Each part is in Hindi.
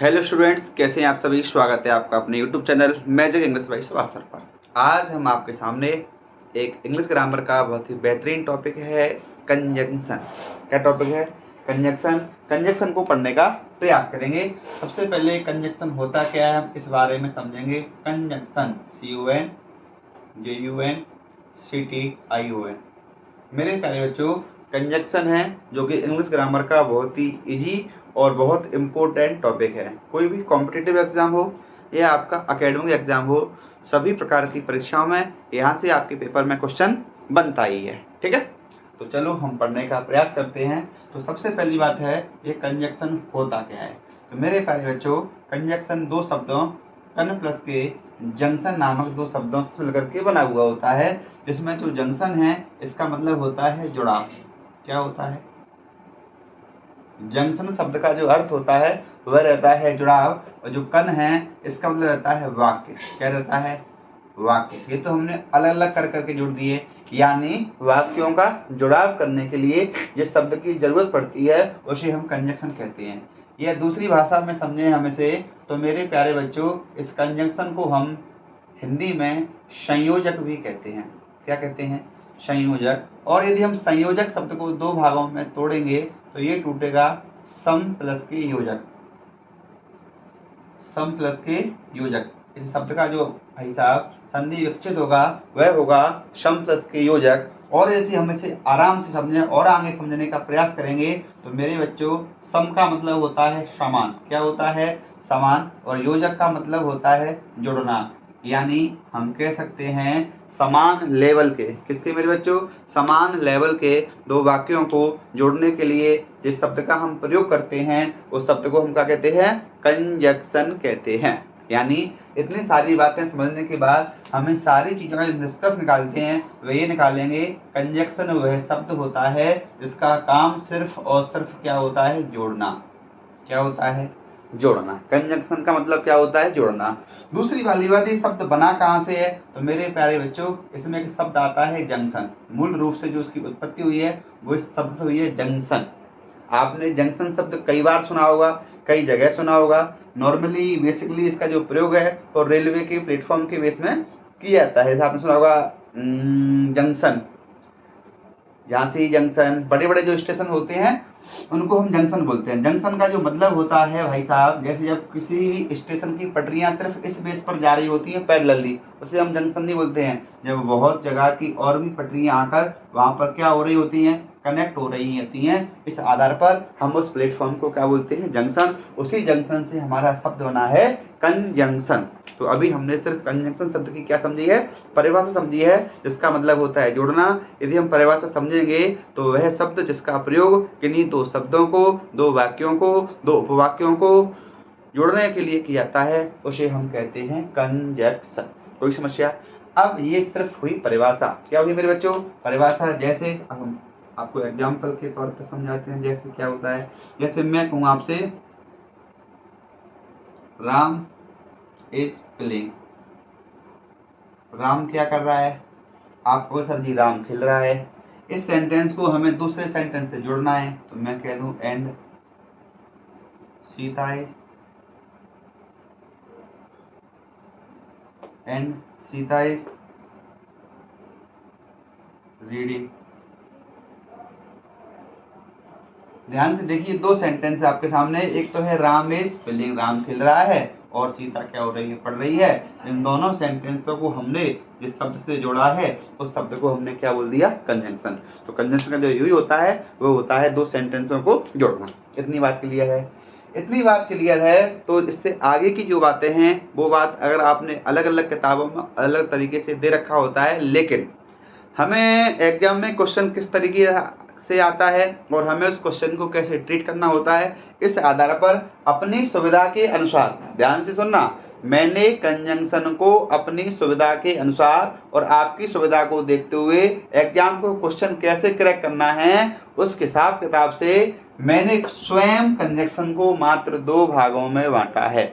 हेलो स्टूडेंट्स, कैसे हैं आप सभी। स्वागत है आपका अपने YouTube channel magic English by Subhash पर। आज हम आपके सामने एक इंग्लिश ग्रामर का बहुत ही बेहतरीन टॉपिक है कंजंक्शन। क्या टॉपिक है? कंजंक्शन। कंजंक्शन को पढ़ने का प्रयास करेंगे। सबसे पहले कंजंक्शन होता क्या है हम इस बारे में समझेंगे। Conjunction CUNJUNCTION। मेरे प्यारे बच्चों, कंजंक्शन है जो कि इंग्लिश ग्रामर का बहुत ही इजी और बहुत इम्पोर्टेंट टॉपिक है। कोई भी कॉम्पिटिटिव एग्जाम हो या आपका एकेडमिक एग्जाम हो, सभी प्रकार की परीक्षाओं में यहाँ से आपके पेपर में क्वेश्चन बनता ही है। ठीक है, तो चलो हम पढ़ने का प्रयास करते हैं। तो सबसे पहली बात है, ये कंजंक्शन होता क्या है। तो मेरे प्यारे बच्चों, कंजंक्शन दो शब्दों कन प्लस के जंक्शन नामक दो शब्दों से मिलकर के बना हुआ होता है, जिसमें जो जंक्शन है इसका मतलब होता है जुड़ाव। क्या होता है? जंक्शन शब्द का जो अर्थ होता है वह रहता है जुड़ाव, और जो कन है इसका मतलब रहता है वाक्य। क्या रहता है? वाक्य। ये तो हमने अलग अलग कर करके जोड़ दिए, यानी वाक्यों का जुड़ाव करने के लिए जिस शब्द की जरूरत पड़ती है उसे हम कंजंक्शन कहते हैं। यह दूसरी भाषा में समझे हम इसे, तो मेरे प्यारे बच्चों, इस कंजंक्शन को हम हिंदी में संयोजक भी कहते हैं। क्या कहते हैं? संयोजक। और यदि हम संयोजक शब्द को दो भागों में तोड़ेंगे तो ये टूटेगा सम प्लस के योजक। सम प्लस के योजक, इस शब्द का जो भाई साहब संधि विकसित होगा वह होगा सम प्लस के योजक। और यदि हम इसे आराम से समझें और आगे समझने का प्रयास करेंगे तो मेरे बच्चों, सम का मतलब होता है समान। क्या होता है? समान। और योजक का मतलब होता है जोड़ना, यानी हम कह सकते हैं समान लेवल के। किसके मेरे बच्चों? समान लेवल के दो वाक्यों को जोड़ने के लिए जिस शब्द का हम प्रयोग करते हैं उस शब्द को हम क्या कहते हैं? कंजंक्शन कहते हैं। यानी इतनी सारी बातें समझने के बाद हमें सारी चीजों का निष्कर्ष निकालते हैं, वे ये निकालेंगे कंजंक्शन वह शब्द होता है जिसका काम सिर्फ और सिर्फ क्या होता है? जोड़ना। क्या होता है? जोड़ना। कंजंक्शन का मतलब क्या होता है? जोड़ना। दूसरी वाली बात, ये शब्द बना कहाँ से है? तो मेरे प्यारे बच्चों, इसमें एक शब्द आता है जंक्शन। मूल रूप से जो उसकी उत्पत्ति हुई है वो इस शब्द से हुई है, जंक्शन। आपने जंक्शन शब्द कई बार सुना होगा, कई जगह सुना होगा। नॉर्मली बेसिकली इसका जो प्रयोग है और रेलवे के प्लेटफॉर्म के बेस में किया जाता है। जैसे आपने सुना होगा जंक्शन, झांसी जंक्शन, बड़े बड़े जो स्टेशन होते हैं उनको हम जंक्शन बोलते हैं। जंक्शन का जो मतलब होता है भाई साहब, जैसे जब किसी भी स्टेशन की पटरियां सिर्फ इस बेस पर जा रही होती हैं पैरेलली, उसे हम जंक्शन नहीं बोलते हैं। जब बहुत जगह की और भी पटरियां आकर वहां पर क्या हो रही होती हैं? कनेक्ट हो रही होती हैं। इस आधार पर हम उस प्लेटफॉर्म को क्या बोलते हैं? जंक्शन। उसी जंक्शन से हमारा शब्द बना है कंजंक्शन। तो अभी हमने सिर्फ कंजंक्शन शब्द की क्या समझी है? परिभाषा समझी है, जिसका मतलब होता है जोड़ना। यदि हम परिभाषा समझेंगे तो वह शब्द जिसका प्रयोग किन्हीं दो शब्दों को, दो वाक्यों को, दो उपवाक्यों को जोड़ने के लिए किया जाता है उसे हम कहते हैं कंजंक्शन। कोई समस्या? अब ये सिर्फ हुई परिभाषा। क्या हुई मेरे बच्चों? परिभाषा। जैसे हम आपको एग्जाम्पल के तौर पर समझाते हैं। जैसे क्या होता है, जैसे मैं कहूँ आपसे राम इज प्लेइंग। राम क्या कर रहा है? आपको सर जी राम खेल रहा है। इस सेंटेंस को हमें दूसरे सेंटेंस से जोड़ना है, तो मैं कह दूं एंड सीता इज रीडिंग। ध्यान से देखिए, दो सेंटेंस आपके सामने। एक तो है राम इज प्लेइंग, राम खेल रहा है, और सीता क्या हो रही है? पढ़ रही है। इन दोनों सेंटेंसों को हमने जिस शब्द से जोड़ा है उस शब्द को हमने क्या बोल दिया? कंजंक्शन। तो कंजंक्शन का जो यूज होता है वो होता है दो सेंटेंसों को जोड़ना। इतनी बात क्लियर है? इतनी बात क्लियर है तो इससे आगे की जो बातें हैं वो बात अगर आपने अलग अलग किताबों में अलग तरीके से दे रखा होता है, लेकिन हमें एग्जाम में क्वेश्चन किस तरीके से आता है और हमें उस क्वेश्चन को कैसे ट्रीट करना होता है, इस आधार पर अपनी सुविधा के अनुसार, ध्यान से सुनना, मैंने कंजंक्शन को अपनी सुविधा के अनुसार और आपकी सुविधा को देखते हुए एग्जाम को क्वेश्चन कैसे क्रैक करना है उस हिसाब किताब से मैंने स्वयं कंजंक्शन को मात्र दो भागों में बांटा है।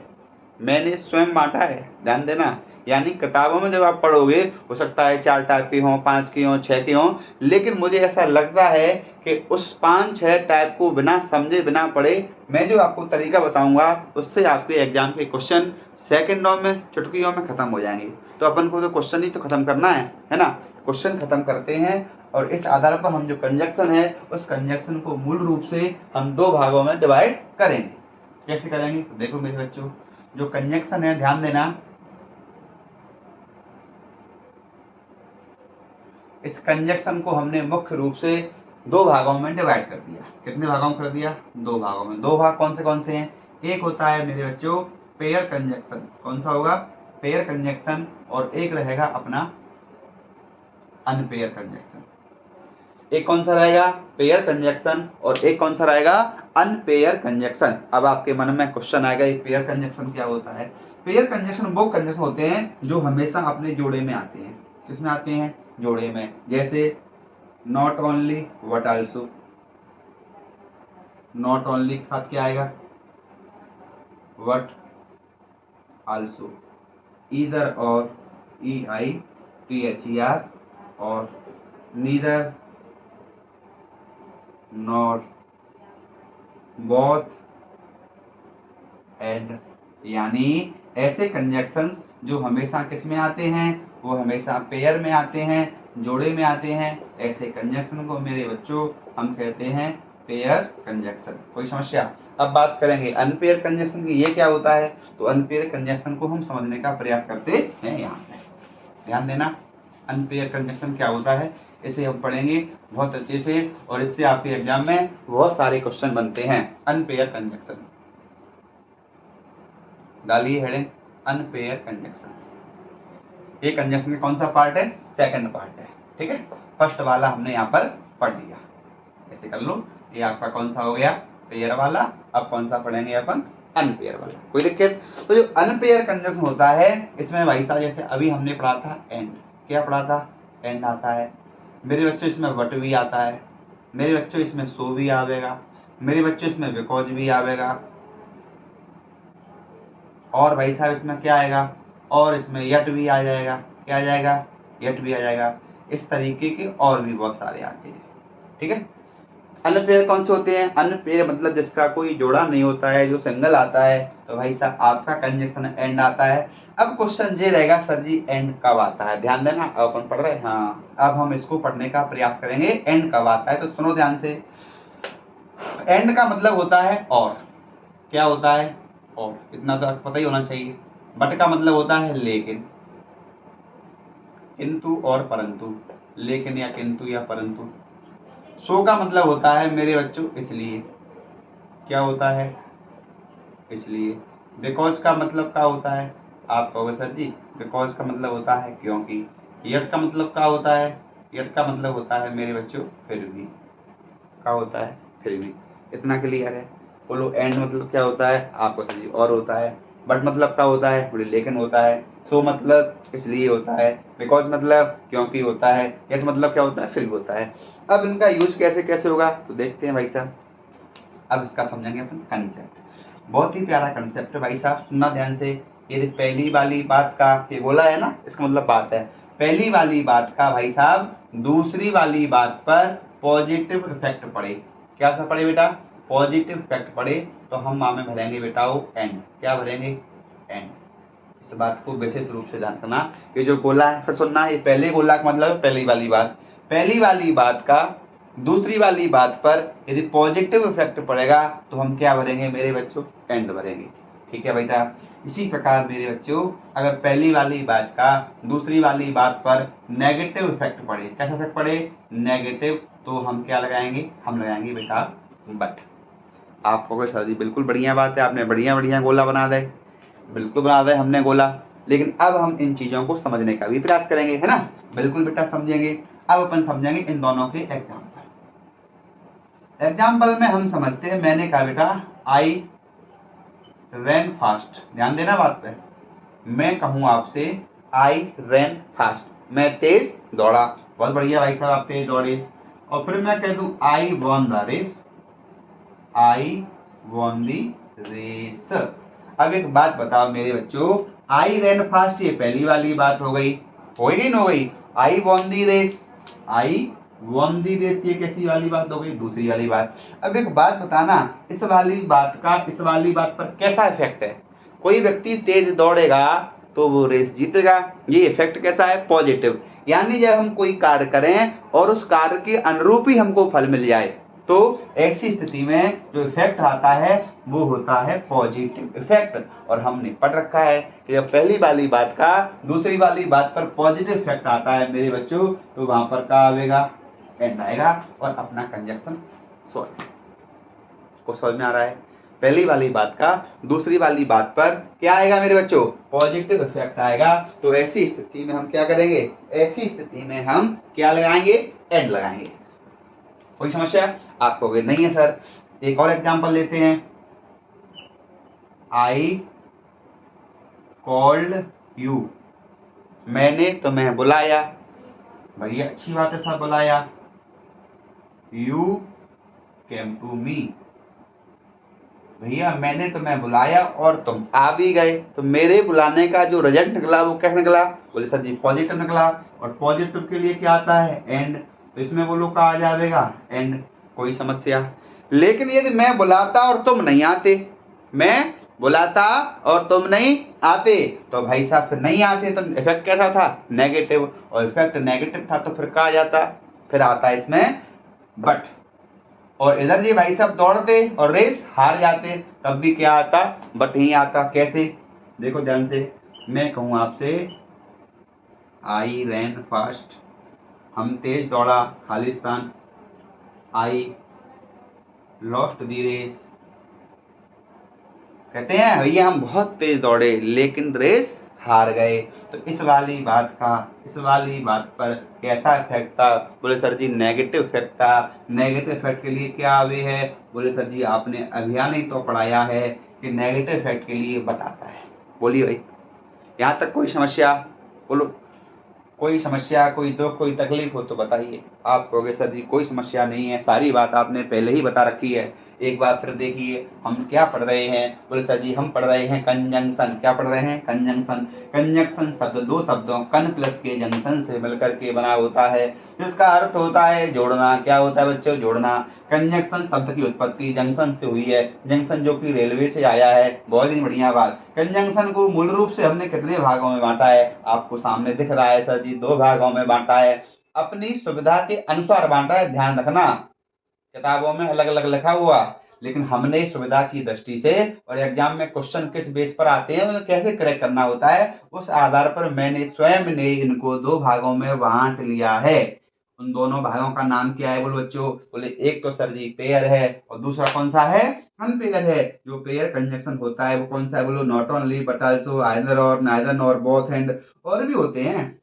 मैंने स्वयं बांटा है, ध्यान देना। यानी किताबों में जब आप पढ़ोगे हो सकता है 4 टाइप के हों, 5 के हों, 6 के हों, लेकिन मुझे ऐसा लगता है कि उस 5-6 टाइप को बिना समझे बिना पढ़े मैं जो आपको तरीका बताऊंगा उससे आपके एग्जाम के क्वेश्चन सेकंडों में, चुटकियों में खत्म हो जाएंगे। तो अपन को तो क्वेश्चन ही तो खत्म करना है ना। क्वेश्चन खत्म करते हैं और इस आधार पर हम जो कंजक्शन है उस कंजक्शन को मूल रूप से हम 2 भागों में डिवाइड करेंगे। कैसे करेंगे? तो देखो मेरे बच्चों, जो कंजक्शन है ध्यान देना, इस कंजक्शन को हमने मुख्य रूप से 2 भागों में डिवाइड कर दिया। कितने भागों में कर दिया? 2 भागों में। 2 भाग कौन से हैं? एक होता है मेरे बच्चों पेयर कंजक्शन। कौन सा होगा? Pair conjunction. और एक रहेगा अपना अनपेयर कंजक्शन। एक कौन सा रहेगा? Pair conjunction. और एक कौन सा रहेगा? Unpaired conjunction. अब आपके मन में क्वेश्चन आएगा ये पेयर कंजक्शन क्या होता है? पेयर कंजक्शन वो कंजक्शन होते हैं जो हमेशा अपने जोड़े में आते हैं। किसमें आते हैं? जोड़े में। जैसे not only but also. Not only के साथ क्या आएगा? But also. ईदर और EITHER और नीदर नॉट बोथ एंड। यानी ऐसे कंजक्शन जो हमेशा किस में आते हैं? वो हमेशा पेयर में आते हैं, जोड़े में आते हैं। ऐसे कंजक्शन को मेरे बच्चों हम कहते हैं पेयर कंजक्शन। कोई समस्या? अब बात करेंगे अनपेयर कंजक्शन की। ये क्या होता है? तो अनपेयर कंजक्शन को हम समझने का प्रयास करते हैं। यहाँ पे ध्यान देना, अनपेयर कंजक्शन क्या होता है इसे हम पढ़ेंगे बहुत अच्छे से और इससे आपके एग्जाम में बहुत सारे क्वेश्चन बनते हैं। अनपेयर कंजक्शन डालिए हेडिंग, अनपेयर कंजक्शन। ये कंजक्शन का कौन सा पार्ट है? सेकंड पार्ट है। ठीक है, फर्स्ट वाला हमने यहाँ पर पढ़ लिया। ऐसे कर लो, ये आपका कौन सा हो गया? पेयर वाला। अब कौन सा पढ़ेंगे अपन? अनपेयर वाला। कोई दिक्कत? तो जो अनपेयर कंजक्शन होता है इसमें भाई साहब जैसे अभी हमने पढ़ा था एंड। क्या पढ़ा था? एंड आता है मेरे बच्चों। इसमें बट भी आता है मेरे बच्चों। इसमें सो भी आवेगा मेरे बच्चों। इसमें बिकॉज भी आवेगा। और भाई साहब इसमें क्या आएगा? और इसमें यट भी आ जाएगा। क्या आ जाएगा? यट भी आ जाएगा। इस तरीके के और भी बहुत सारे आते हैं। ठीक है। अनपेयर कौन से होते हैं? अनपेयर मतलब जिसका कोई जोड़ा नहीं होता है, जो सिंगल आता है। तो भाई साहब आपका कंजक्शन एंड आता है। अब क्वेश्चन ये रहेगा सर जी एंड कब आता है? ध्यान देना, अब अपन पढ़ रहे हैं। हाँ, अब हम इसको पढ़ने का प्रयास करेंगे। एंड कब आता है तो सुनो ध्यान से। एंड का मतलब होता है और। क्या होता है? और। इतना तो आपको पता ही होना चाहिए। बट का मतलब होता है लेकिन, किंतु और परंतु। लेकिन या किंतु या परंतु। सो का मतलब होता है मेरे बच्चों इसलिए। क्या होता है? इसलिए। बिकॉज का मतलब क्या होता है? आप कहोगे सर जी बिकॉज का मतलब होता है क्योंकि। यट का मतलब क्या होता है? यट का मतलब होता है मेरे बच्चों फिर भी। क्या होता है? फिर भी। इतना क्लियर है? बोलो एंड मतलब क्या होता है? आपको सर जी और होता है। बट मतलब क्या होता है? बोले लेकिन होता है। सो मतलब इसलिए होता है। बिकॉज मतलब क्योंकि होता है। यट मतलब क्या होता है? फिर भी होता है। अब इनका यूज कैसे कैसे होगा तो देखते हैं भाई साहब। अब इसका समझेंगे अपन कंसेप्ट। बहुत ही प्यारा कंसेप्ट है भाई साहब, सुनना ध्यान से। ये पहली वाली बात का ये बोला है ना, इसका मतलब बात है। पहली वाली बात का भाई साहब दूसरी वाली बात पर पॉजिटिव इफेक्ट पड़े। क्या सा पड़े बेटा? पॉजिटिव इफेक्ट पड़े तो हम वहां में भरेंगे बेटा वो एंड। क्या भरेंगे? एंड। इस बात को विशेष रूप से ध्यान रखना। ये जो गोला है फिर सुनना, ये पहले गोला का मतलब पहली वाली बात। पहली वाली बात का दूसरी वाली बात पर यदि पॉजिटिव इफेक्ट पड़ेगा तो हम क्या भरेंगे मेरे बच्चों? एंड भरेंगे। ठीक है बेटा। इसी प्रकार मेरे बच्चों अगर पहली वाली बात का दूसरी वाली बात पर नेगेटिव इफेक्ट पड़े, कैसा इफेक्ट पड़े? नेगेटिव, तो हम क्या लगाएंगे? हम लगाएंगे बेटा बट। आप कहोगे सर जी बिल्कुल बढ़िया बात है, आपने बढ़िया बढ़िया गोला बना दे। बिल्कुल बना दे हमने गोला, लेकिन अब हम इन चीजों को समझने का भी प्रयास करेंगे, है ना। बिल्कुल बेटा समझेंगे। अब अपन समझेंगे इन दोनों के एग्जाम्पल। एग्जाम्पल में हम समझते हैं, मैंने कहा बेटा आई रैन फास्ट। ध्यान देना बात पे। मैं कहूं आपसे आई रैन फास्ट, मैं तेज दौड़ा। बहुत बढ़िया भाई साहब, आप तेज दौड़े। और फिर मैं कह दूं I won the race. I won the race. अब एक बात बताओ मेरे बच्चों, आई रैन फास्ट, ये पहली वाली बात हो गई न हो गई। I won the race, I won the race, ये कैसी वाली बात हो गई, दूसरी वाली बात। अब एक बात बताना, इस वाली बात पर कैसा इफेक्ट है। कोई व्यक्ति तेज दौड़ेगा तो वो रेस जीतेगा, ये इफेक्ट कैसा है, पॉजिटिव। यानी जब हम कोई कार्य करें और उस कार्य के अनुरूप ही हमको फल मिल जाए, तो ऐसी स्थिति में जो इफेक्ट आता है वो होता है पॉजिटिव इफेक्ट। और हमने पढ़ रखा है कि जब पहली वाली बात का दूसरी वाली बात पर पॉजिटिव इफेक्ट आता है मेरे बच्चों, तो वहां पर क्या आएगा, एंड आएगा और अपना कंजक्शन सॉल्व। को समझ में आ रहा है। पहली वाली बात का दूसरी वाली बात पर क्या आएगा मेरे बच्चों, पॉजिटिव इफेक्ट आएगा। तो ऐसी स्थिति में हम क्या करेंगे, ऐसी स्थिति में हम क्या लगाएंगे, एंड लगाएंगे। कोई समस्या आप कहोगे नहीं है सर। एक और एग्जांपल लेते हैं, आई कॉल्ड यू, मैंने तुम्हें बुलाया। भैया अच्छी बात है सर, बुलाया। यू केम टू मी, भैया मैंने तुम्हें बुलाया और तुम आ भी गए। तो मेरे बुलाने का जो रिजल्ट निकला वो कैसे निकला, बोले सर जी पॉजिटिव निकला। और पॉजिटिव के लिए क्या आता है, एंड। तो इसमें बोलो क्या आ जाएगा, एंड। कोई समस्या। लेकिन यदि मैं बुलाता और तुम नहीं आते, मैं बुलाता और तुम नहीं आते, तो भाई साहब फिर नहीं आते तो इफेक्ट कैसा था, नेगेटिव। और इफेक्ट नेगेटिव था तो फिर क्या आ जाता, फिर आता है इसमें बट। और इधर जी भाई साहब दौड़ते और रेस हार जाते, तब भी क्या आता, बट ही आता। कैसे, देखो ध्यान से, मैं कहूं आपसे आई रैन फास्ट, हम तेज दौड़ा, Khalistan. I lost the race, कहते हैं भैया हम बहुत तेज दौड़े लेकिन रेस हार गए। तो इस वाली बात पर कैसा इफेक्ट था, बोले सर जी नेगेटिव इफेक्ट था। नेगेटिव इफेक्ट के लिए क्या वे है, बोले सर जी आपने अभियान ही तो पढ़ाया है कि नेगेटिव इफेक्ट के लिए बताता है। बोलिए भाई, यहाँ तक कोई समस्या, बोलो कोई समस्या, कोई दुख, कोई तकलीफ हो तो बताइए। आप कहोगे सर जी कोई समस्या नहीं है, सारी बात आपने पहले ही बता रखी है। एक बार फिर देखिए हम क्या पढ़ रहे हैं, बोले सर जी हम पढ़ रहे हैं कंजंक्शन। क्या पढ़ रहे हैं, कंजंक्शन। कंजंक्शन शब्द दो शब्दों कन प्लस के जंक्शन से मिलकर के बना होता है, जिसका अर्थ होता है जोड़ना। क्या होता है बच्चों, जोड़ना। कंजंक्शन शब्द की उत्पत्ति जंक्शन से हुई है, जंक्शन जो कि रेलवे से आया है। बहुत ही बढ़िया बात। कंजंक्शन को मूल रूप से हमने कितने भागों में बांटा है, आपको सामने दिख रहा है सर जी, दो भागों में बांटा है। अपनी सुविधा के अनुसार बांटा है, ध्यान रखना। किताबों में अलग अलग लिखा हुआ, लेकिन हमने सुविधा की दृष्टि से, और एग्जाम में क्वेश्चन किस बेस पर आते हैं उन्हें कैसे करेक्ट करना होता है, उस आधार पर मैंने स्वयं ने इनको दो भागों में बांट लिया है। उन दोनों भागों का नाम क्या है बोलो बच्चों, बोले एक तो सर जी पेयर है और दूसरा कौन सा है, अनपेयर है। जो पेयर कंजक्शन होता है वो कौन सा है, बोलो not only but also, either और, नाइदर नॉर, बोथ एंड। और भी होते हैं,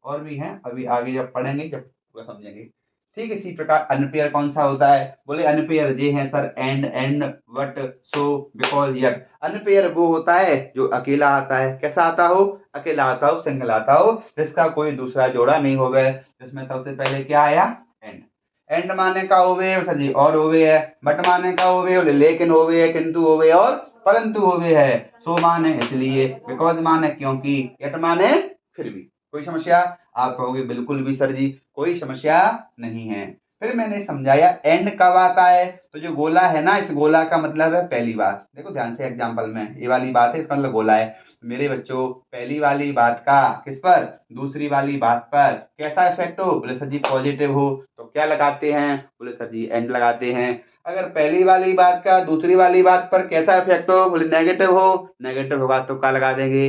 और भी हैं, अभी आगे जब पढ़ेंगे जब पूरा समझेंगे। ठीक इसी प्रकार अनपेयर कौन सा होता है, बोले अनपेयर ये है sir and but so because yet. Unpaired वो होता है जो अकेला आता है, कैसा आता हो, अकेला आता हो, सिंगल आता हो, जिसका कोई दूसरा जोड़ा नहीं हो गए। जिसमें सबसे पहले क्या आया, एंड। एंड माने का होवे सर जी और होवे है, बट माने का होवे बोले लेकिन होवे है, किंतु होवे और परंतु होवे है, सो माने इसलिए, बिकॉज माने क्योंकि, यट माने फिर भी। कोई समस्या, आप कहोगे बिल्कुल भी सर जी कोई समस्या नहीं है। फिर मैंने समझाया एंड कब आता है, तो जो गोला है ना, इस गोला का मतलब है पहली बात। देखो ध्यान से एग्जांपल में, ये वाली बात है इसका मतलब गोला है। मेरे बच्चों पहली वाली बात का किस पर, दूसरी वाली बात पर कैसा इफेक्ट हो, बोले सर जी पॉजिटिव हो, तो क्या लगाते हैं, बोले सर जी एंड लगाते हैं। अगर पहली वाली बात का दूसरी वाली बात पर कैसा इफेक्ट हो, बोले नेगेटिव हो, नेगेटिव होगा तो क्या लगा देंगे,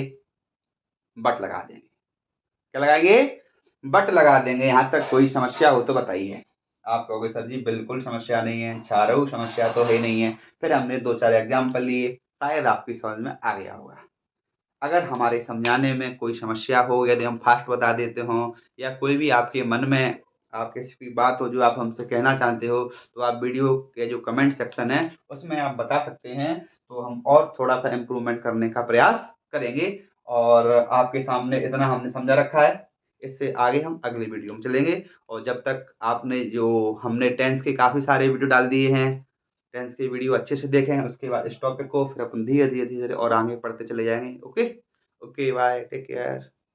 बट लगा देंगे। क्या लगाएंगे, बट लगा देंगे। यहाँ तक कोई समस्या हो तो बताइए। आप कहोगे सर जी बिल्कुल समस्या नहीं है, चारों समस्या तो है नहीं है। फिर हमने दो चार एग्जाम्पल लिए, शायद आपकी समझ में आ गया होगा। अगर हमारे समझाने में कोई समस्या हो, यदि हम फास्ट बता देते हो, या कोई भी आपके मन में आप किसी की बात हो जो आप हमसे कहना चाहते हो, तो आप वीडियो के जो कमेंट सेक्शन है उसमें आप बता सकते हैं, तो हम और थोड़ा सा इम्प्रूवमेंट करने का प्रयास करेंगे। और आपके सामने इतना हमने समझा रखा है, इससे आगे हम अगली वीडियो में चलेंगे। और जब तक आपने जो हमने टेंस के काफ़ी सारे वीडियो डाल दिए हैं, टेंस की वीडियो अच्छे से देखें, उसके बाद इस टॉपिक को फिर अपन धीरे धीरे धीरे धीरे और आगे पढ़ते चले जाएंगे। Okay okay, bye, take care.